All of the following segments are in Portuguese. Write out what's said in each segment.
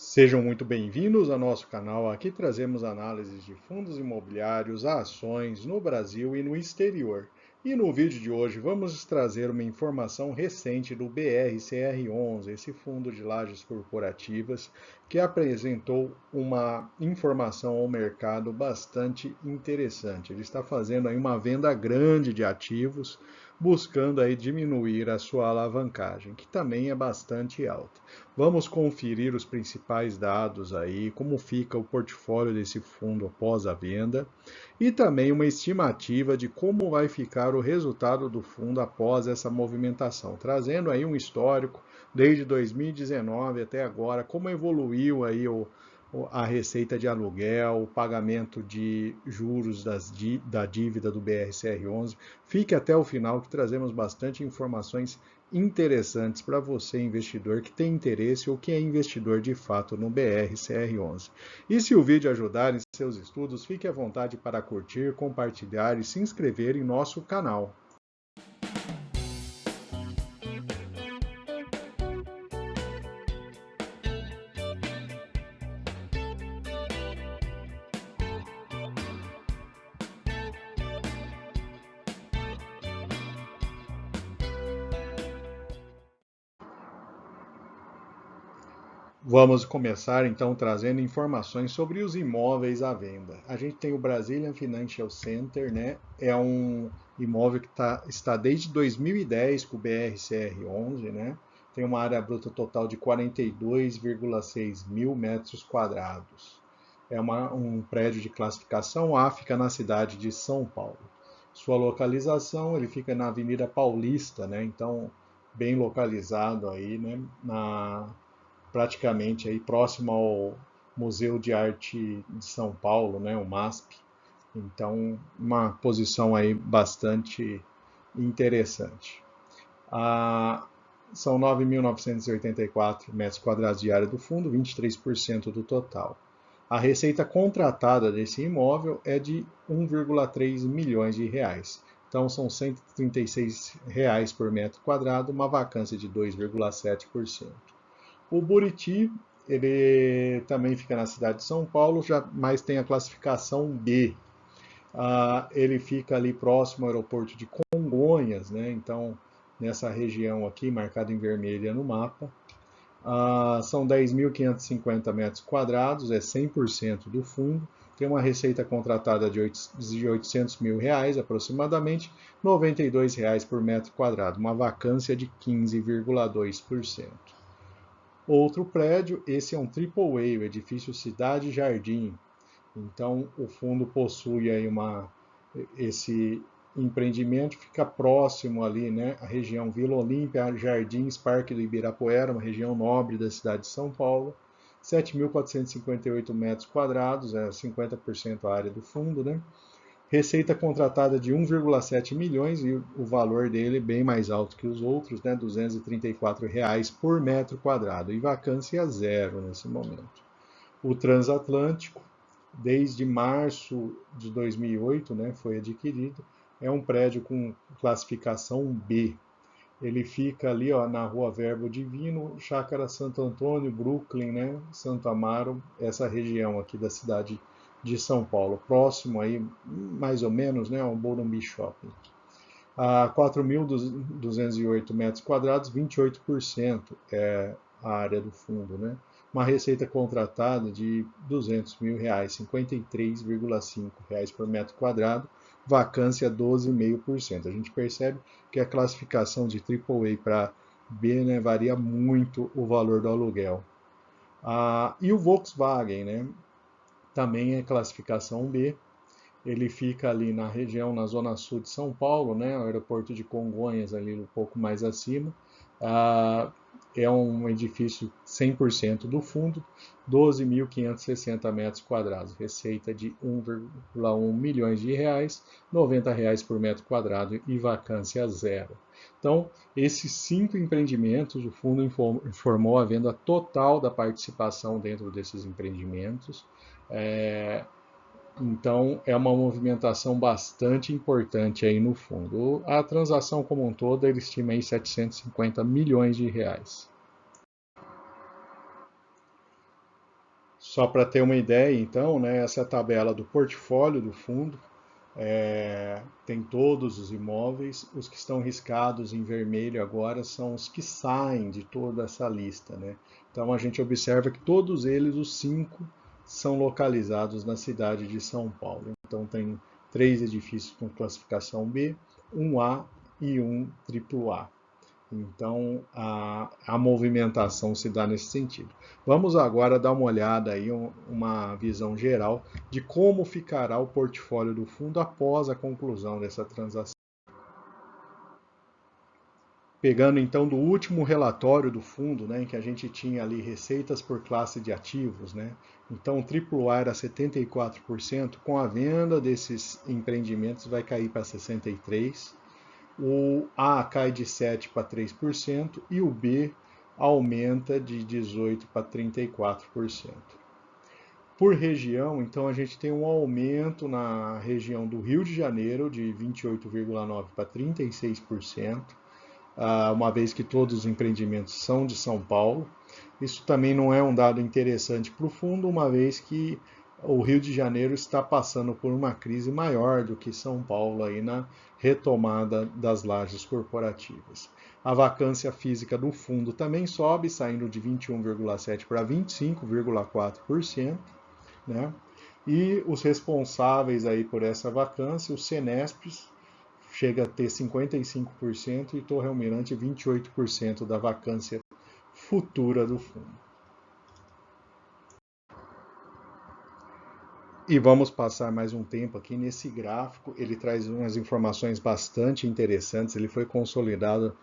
Sejam muito bem-vindos ao nosso canal. Aqui trazemos análises de fundos imobiliários, ações no Brasil e no exterior. E no vídeo de hoje vamos trazer uma informação recente do BRCR11, esse fundo de lajes corporativas, que apresentou uma informação ao mercado bastante interessante. Ele está fazendo aí uma venda grande de ativos, buscando aí diminuir a sua alavancagem, que também é bastante alta. Vamos conferir os principais dados aí, como fica o portfólio desse fundo após a venda e também uma estimativa de como vai ficar o resultado do fundo após essa movimentação, trazendo aí um histórico desde 2019 até agora, como evoluiu aí a receita de aluguel, o pagamento de juros da dívida do BRCR11. Fique até o final que trazemos bastante informações interessantes para você, investidor que tem interesse ou que é investidor de fato no BRCR11. E se o vídeo ajudar em seus estudos, fique à vontade para curtir, compartilhar e se inscrever em nosso canal. Vamos começar então trazendo informações sobre os imóveis à venda. A gente tem o Brazilian Financial Center, né? É um imóvel que está desde 2010 com o BRCR11, né? Tem uma área bruta total de 42,6 mil metros quadrados. É um prédio de classificação A, fica na cidade de São Paulo. Sua localização, ele fica na Avenida Paulista, né? Então, bem localizado aí, né? Praticamente aí próximo ao Museu de Arte de São Paulo, né, o MASP. Então, uma posição aí bastante interessante. Ah, são 9.984 metros quadrados de área do fundo, 23% do total. A receita contratada desse imóvel é de 1,3 milhões de reais. Então, são R$ 136 reais por metro quadrado, uma vacância de 2,7%. O Buriti, ele também fica na cidade de São Paulo, mas tem a classificação B. Ele fica ali próximo ao aeroporto de Congonhas, né? Então, nessa região aqui, marcada em vermelha no mapa. São 10.550 metros quadrados, é 100% do fundo. Tem uma receita contratada de 800 mil reais, aproximadamente, R$ 92 reais por metro quadrado, uma vacância de 15,2%. Outro prédio, esse é um triple A, o edifício Cidade Jardim. Então, o fundo possui aí esse empreendimento, fica próximo ali, né, a região Vila Olímpia, Jardins, Parque do Ibirapuera, uma região nobre da cidade de São Paulo. 7.458 metros quadrados, é 50% a área do fundo, né? Receita contratada de 1,7 milhões e o valor dele é bem mais alto que os outros, né? R$ 234 reais por metro quadrado e vacância zero nesse momento. O Transatlântico, desde março de 2008, né, foi adquirido, é um prédio com classificação B. Ele fica ali, ó, na Rua Verbo Divino, Chácara Santo Antônio, Brooklyn, né, Santo Amaro, essa região aqui da cidade de São Paulo, próximo aí, mais ou menos, né, ao Morumbi Shopping. 4.208 metros quadrados, 28% é a área do fundo, né? Uma receita contratada de R$ 200 mil, R$ 53,5 por metro quadrado, vacância 12,5%. A gente percebe que a classificação de AAA para B, né, varia muito o valor do aluguel. E o Volkswagen, né, também é classificação B. Ele fica ali na região, na zona sul de São Paulo, né, o aeroporto de Congonhas, ali um pouco mais acima. É um edifício 100% do fundo, 12.560 metros quadrados, receita de 1,1 milhões de reais, R$ 90 reais por metro quadrado e vacância zero. Então, esses 5 empreendimentos, o fundo informou a venda total da participação dentro desses empreendimentos. Então, é uma movimentação bastante importante aí no fundo. A transação como um todo, ele estima aí 750 milhões de reais. Só para ter uma ideia, então, né, essa é a tabela do portfólio do fundo. Tem todos os imóveis. Os que estão riscados em vermelho agora são os que saem de toda essa lista, né? Então a gente observa que todos eles, os 5, são localizados na cidade de São Paulo. Então tem 3 edifícios com classificação B, um A e um AAA. Então, a movimentação se dá nesse sentido. Vamos agora dar uma olhada aí, uma visão geral de como ficará o portfólio do fundo após a conclusão dessa transação. Pegando então do último relatório do fundo, né, em que a gente tinha ali receitas por classe de ativos, né? Então o AAA era 74%, com a venda desses empreendimentos vai cair para 63%. O A cai de 7% para 3% e o B aumenta de 18% para 34%. Por região, então a gente tem um aumento na região do Rio de Janeiro de 28,9% para 36%, uma vez que todos os empreendimentos são de São Paulo. Isso também não é um dado interessante para o fundo, uma vez que o Rio de Janeiro está passando por uma crise maior do que São Paulo aí na retomada das lajes corporativas. A vacância física do fundo também sobe, saindo de 21,7% para 25,4%, né? E os responsáveis aí por essa vacância, os Senespes, chega a ter 55% e Torre Almirante 28% da vacância futura do fundo. E vamos passar mais um tempo aqui nesse gráfico. Ele traz umas informações bastante interessantes. Ele foi consolidado,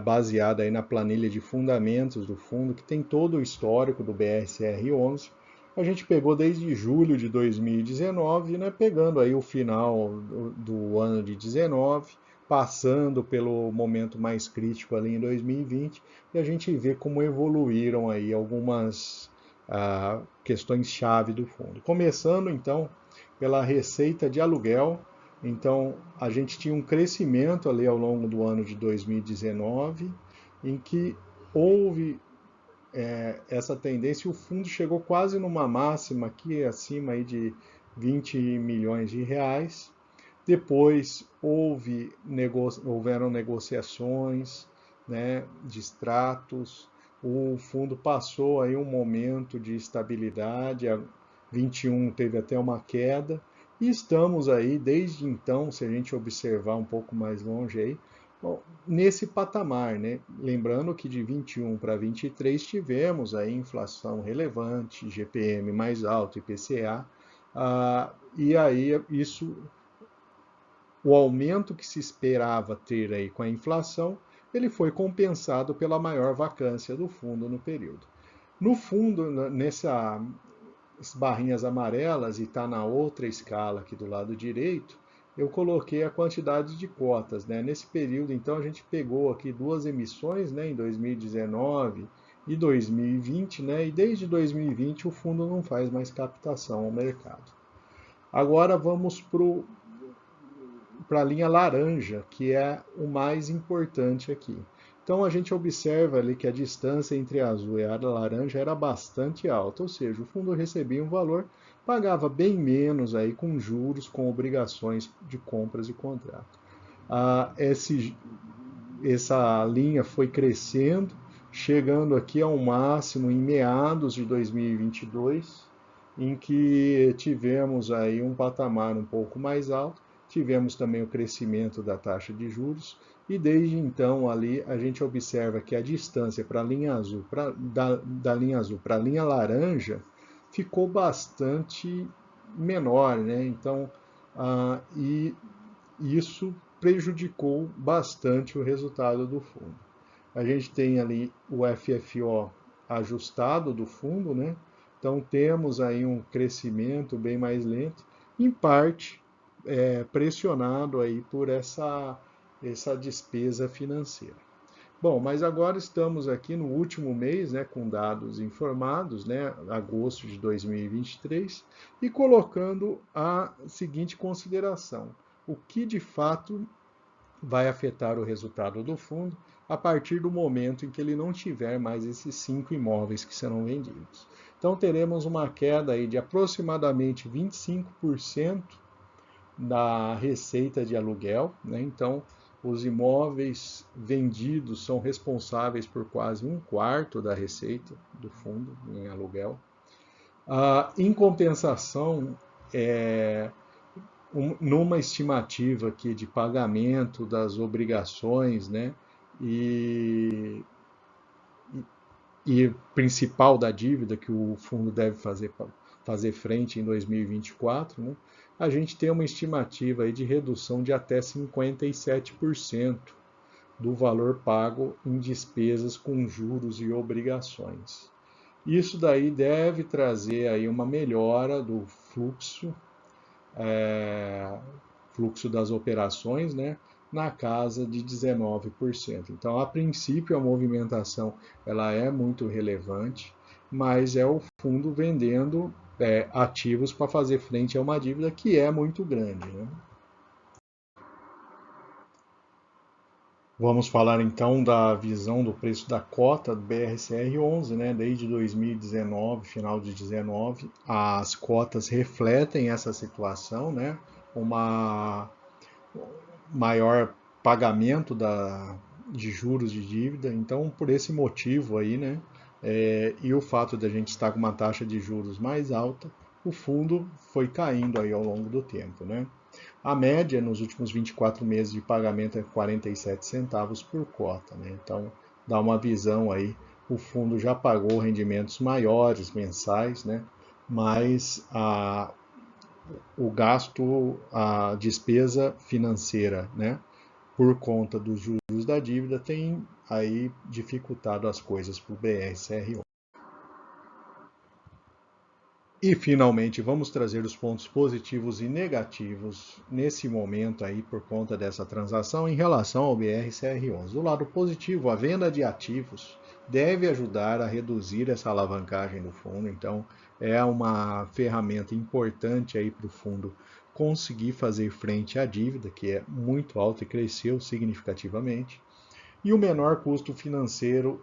baseado aí na planilha de fundamentos do fundo, que tem todo o histórico do BRCR11. A gente pegou desde julho de 2019, né, pegando aí o final do ano de 19, passando pelo momento mais crítico ali em 2020, e a gente vê como evoluíram aí algumas questões-chave do fundo. Começando, então, pela receita de aluguel. Então, a gente tinha um crescimento ali ao longo do ano de 2019, em que houve essa tendência, o fundo chegou quase numa máxima aqui, acima aí de 20 milhões de reais. Depois houveram negociações, né, de extratos, o fundo passou aí um momento de estabilidade, a 21 teve até uma queda, e estamos aí desde então, se a gente observar um pouco mais longe aí, nesse patamar, né? Lembrando que de 21 para 23 tivemos aí inflação relevante, GPM mais alto, IPCA, e aí o aumento que se esperava ter aí com a inflação, ele foi compensado pela maior vacância do fundo no período. No fundo, nessas barrinhas amarelas, e está na outra escala aqui do lado direito, eu coloquei a quantidade de cotas, né? Nesse período, então, a gente pegou aqui 2 emissões, né, em 2019 e 2020, né? E desde 2020 o fundo não faz mais captação ao mercado. Agora vamos para a linha laranja, que é o mais importante aqui. Então a gente observa ali que a distância entre a azul e a laranja era bastante alta, ou seja, o fundo recebia um valor, pagava bem menos aí com juros, com obrigações de compras e contrato. Essa linha foi crescendo, chegando aqui ao máximo em meados de 2022, em que tivemos aí um patamar um pouco mais alto. Tivemos também o crescimento da taxa de juros e desde então ali a gente observa que a distância para a linha azul, da linha azul para a linha laranja ficou bastante menor, né? Então, e isso prejudicou bastante o resultado do fundo. A gente tem ali o FFO ajustado do fundo, né? Então temos aí um crescimento bem mais lento, em parte pressionado aí por essa despesa financeira. Bom, mas agora estamos aqui no último mês, né, com dados informados, né, agosto de 2023, e colocando a seguinte consideração: o que de fato vai afetar o resultado do fundo a partir do momento em que ele não tiver mais esses 5 imóveis que serão vendidos. Então teremos uma queda aí de aproximadamente 25% da receita de aluguel, né? Então os imóveis vendidos são responsáveis por quase um quarto da receita do fundo em aluguel. Em compensação, numa estimativa aqui de pagamento das obrigações, né, e, e principal da dívida que o fundo deve fazer frente em 2024, né, a gente tem uma estimativa aí de redução de até 57% do valor pago em despesas com juros e obrigações. Isso daí deve trazer aí uma melhora do fluxo das operações, né, na casa de 19%. Então, a princípio, a movimentação ela é muito relevante, mas é o fundo vendendo ativos para fazer frente a uma dívida que é muito grande, né? Vamos falar então da visão do preço da cota do BRCR11, né? Desde 2019, final de 2019, as cotas refletem essa situação, né? Uma maior pagamento de juros de dívida. Então, por esse motivo aí, né? E o fato de a gente estar com uma taxa de juros mais alta, o fundo foi caindo aí ao longo do tempo, né? A média nos últimos 24 meses de pagamento é 47 centavos por cota, né? Então, dá uma visão aí, o fundo já pagou rendimentos maiores mensais, né? Mas o gasto, a despesa financeira, né? Por conta dos juros da dívida, tem aí dificultado as coisas para o BRCR1. E finalmente vamos trazer os pontos positivos e negativos nesse momento aí por conta dessa transação em relação ao BRCR11. Do lado positivo, a venda de ativos deve ajudar a reduzir essa alavancagem do fundo, então é uma ferramenta importante aí para o fundo conseguir fazer frente à dívida, que é muito alta e cresceu significativamente, e o menor custo financeiro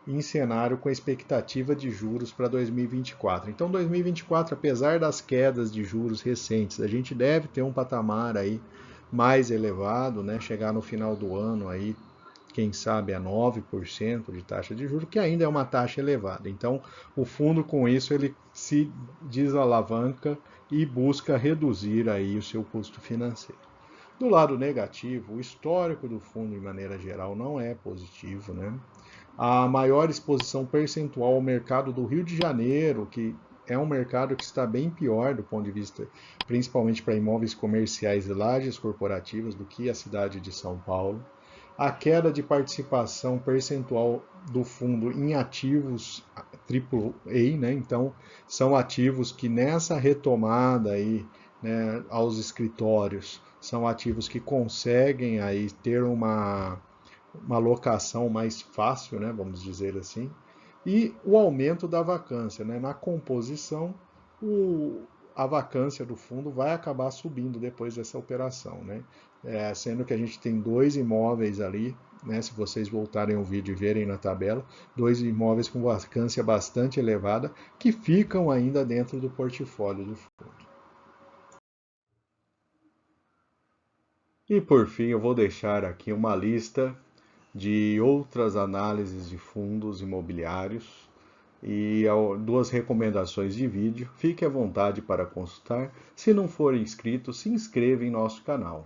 em cenário com a expectativa de juros para 2024. Então, 2024, apesar das quedas de juros recentes, a gente deve ter um patamar aí mais elevado, né? Chegar no final do ano aí, quem sabe a 9% de taxa de juros, que ainda é uma taxa elevada. Então, o fundo com isso ele se desalavanca e busca reduzir aí o seu custo financeiro. Do lado negativo, o histórico do fundo, de maneira geral, não é positivo, né? A maior exposição percentual ao mercado do Rio de Janeiro, que é um mercado que está bem pior do ponto de vista, principalmente para imóveis comerciais e lajes corporativas, do que a cidade de São Paulo. A queda de participação percentual do fundo em ativos AAA, né? Então, são ativos que nessa retomada aí, né, aos escritórios, são ativos que conseguem aí ter uma locação mais fácil, né, vamos dizer assim, e o aumento da vacância. Né? Na composição, a vacância do fundo vai acabar subindo depois dessa operação. Né? Sendo que a gente tem dois imóveis ali, né, se vocês voltarem o vídeo e verem na tabela, dois imóveis com vacância bastante elevada que ficam ainda dentro do portfólio do fundo. E por fim, eu vou deixar aqui uma lista de outras análises de fundos imobiliários e duas recomendações de vídeo. Fique à vontade para consultar. Se não for inscrito, se inscreva em nosso canal.